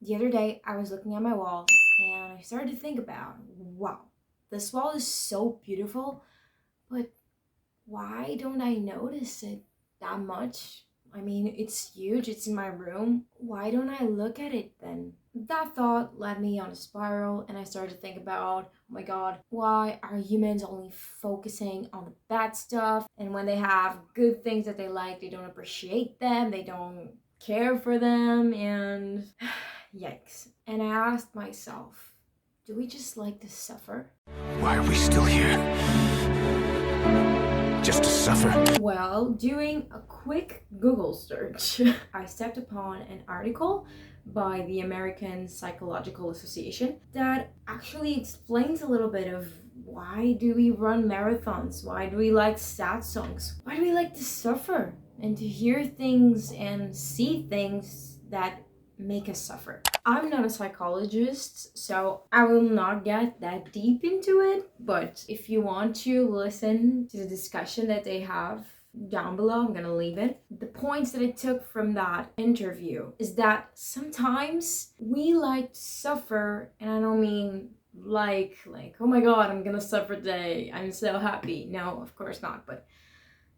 The other day, I was looking at my wall and I started to think about, wow, this wall is so beautiful, but why don't I notice it that much? I mean, it's huge, it's in my room. Why don't I look at it then? That thought led me on a spiral, and I started to think about, oh my god, why are humans only focusing on the bad stuff? And when they have good things that they like, they don't appreciate them, they don't care for them, and yikes. And I asked myself, do we just like to suffer? Why are we still here? Just to suffer? Well, doing a quick Google search, I stepped upon an article by the American Psychological Association that actually explains a little bit of why do we run marathons? Why do we like sad songs? Why do we like to suffer and to hear things and see things that make us suffer? I'm not a psychologist, so I will not get that deep into it, but if you want to listen to the discussion that they have down below, I'm gonna leave it. The points that I took from that interview is that sometimes we like to suffer, and I don't mean like oh my god, I'm gonna suffer today, I'm so happy. No, of course not, but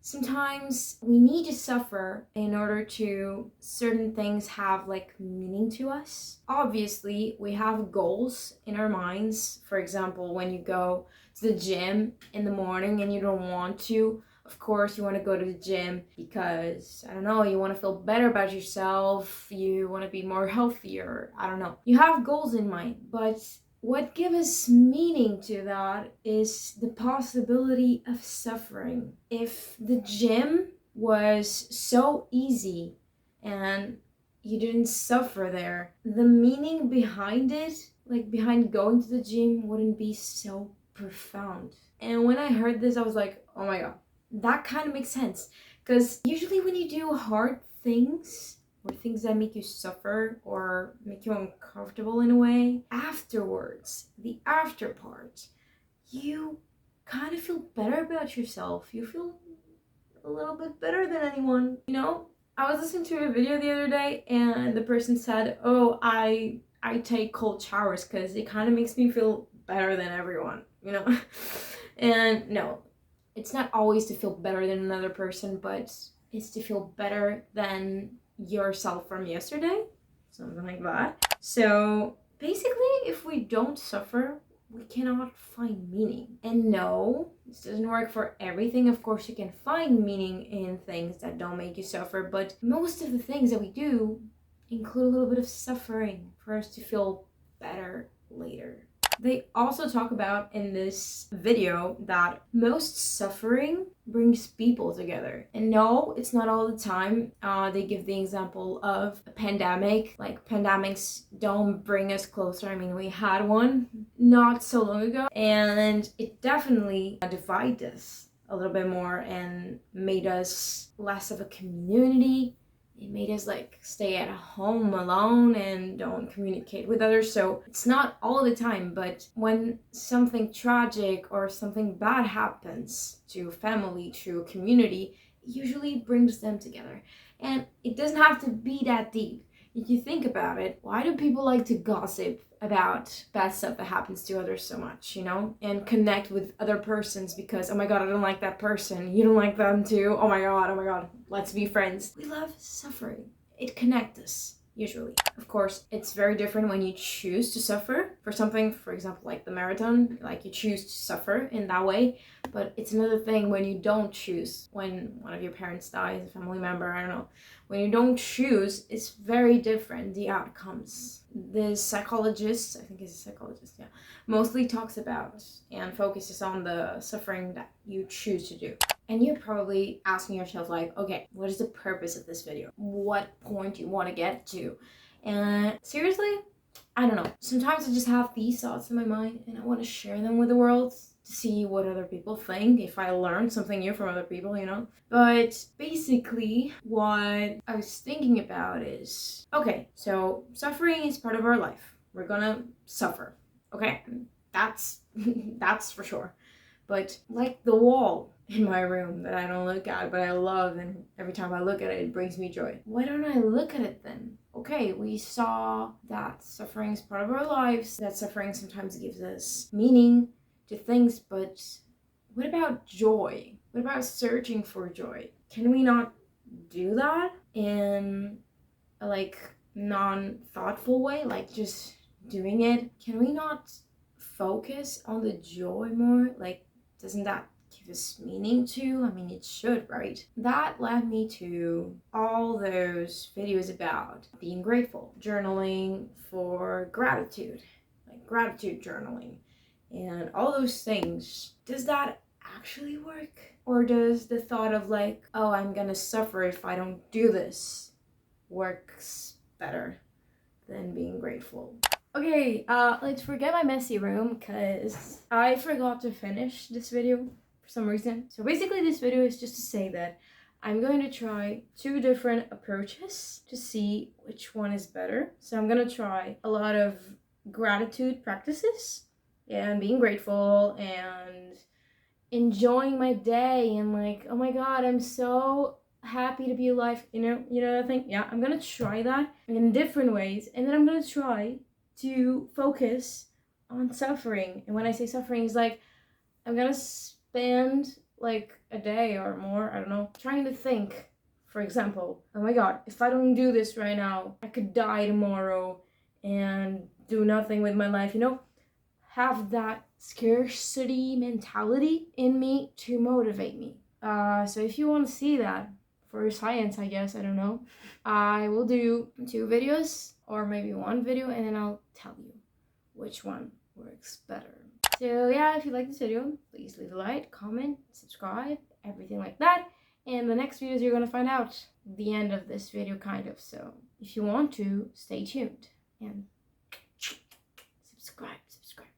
sometimes we need to suffer in order to certain things have like meaning to us. Obviously, we have goals in our minds. For example, when you go to the gym in the morning and you don't want to, of course, you want to go to the gym because, I don't know, you want to feel better about yourself, you want to be more healthier, I don't know. You have goals in mind, but what gives us meaning to that is the possibility of suffering. If the gym was so easy and you didn't suffer there, the meaning behind it, like behind going to the gym, wouldn't be so profound. And when I heard this, I was like, oh my god, that kind of makes sense. Because usually when you do hard things, or things that make you suffer or make you uncomfortable in a way, afterwards, the after part, you kind of feel better about yourself. You feel a little bit better than anyone, you know? I was listening to a video the other day and the person said, oh, I take cold showers because it kind of makes me feel better than everyone, you know? And no, it's not always to feel better than another person, but it's to feel better than yourself from yesterday, something like that. So basically, if we don't suffer, we cannot find meaning. And no, this doesn't work for everything. Of course, you can find meaning in things that don't make you suffer, but most of the things that we do include a little bit of suffering for us to feel better later. They also talk about in this video that most suffering brings people together. And no, it's not all the time. They give the example of a pandemic. Like, pandemics don't bring us closer. I mean, we had one not so long ago, and it definitely divided us a little bit more and made us less of a community. It made us like stay at home alone and don't communicate with others. So it's not all the time, but when something tragic or something bad happens to a family, to a community, it usually brings them together. And it doesn't have to be that deep. If you think about it, why do people like to gossip about bad stuff that happens to others so much, you know? And connect with other persons because, oh my god, I don't like that person. You don't like them too? Oh my god, let's be friends. We love suffering. It connects us, usually. Of course, it's very different when you choose to suffer for something, for example, like the marathon, like you choose to suffer in that way. But it's another thing when you don't choose, when one of your parents dies, a family member, I don't know. When you don't choose, it's very different, the outcomes. The psychologist, I think he's a psychologist, yeah, mostly talks about and focuses on the suffering that you choose to do. And you're probably asking yourself like, okay, what is the purpose of this video? What point do you want to get to? And seriously, I don't know. Sometimes I just have these thoughts in my mind and I want to share them with the world to see what other people think, if I learn something new from other people, you know? But basically, what I was thinking about is, okay, so suffering is part of our life. We're gonna suffer, okay? That's that's for sure. But like the wall in my room that I don't look at, but I love, and every time I look at it, it brings me joy. Why don't I look at it then? okay, we saw that suffering is part of our lives, that suffering sometimes gives us meaning to things, but what about joy? What about searching for joy? Can we not do that in a like non-thoughtful way, like just doing it? Can we not focus on the joy more? Like, doesn't that give us meaning too? I mean, it should, right? That led me to all those videos about being grateful, journaling for gratitude, like gratitude journaling, and all those things. Does that actually work? Or does the thought of like, oh, I'm gonna suffer if I don't do this, works better than being grateful? Okay, let's forget my messy room because I forgot to finish this video for some reason. So basically this video is just to say that I'm going to try 2 different approaches to see which one is better. So I'm gonna try a lot of gratitude practices and being grateful and enjoying my day and like, oh my god, I'm so happy to be alive, you know that thing? Yeah, I'm gonna try that in different ways, and then I'm gonna try to focus on suffering. And when I say suffering, it's like I'm gonna spend like a day or more, I don't know, trying to think, for example, oh my god, if I don't do this right now, I could die tomorrow and do nothing with my life, have that scarcity mentality in me to motivate me. So if you want to see that for science, I guess, I don't know, I will do 2 videos or maybe 1 video, and then I'll tell you which one works better. So yeah, if you like this video, please leave a like, comment, subscribe, everything like that. And the next videos you're gonna find out the end of this video, kind of. So if you want to, stay tuned. And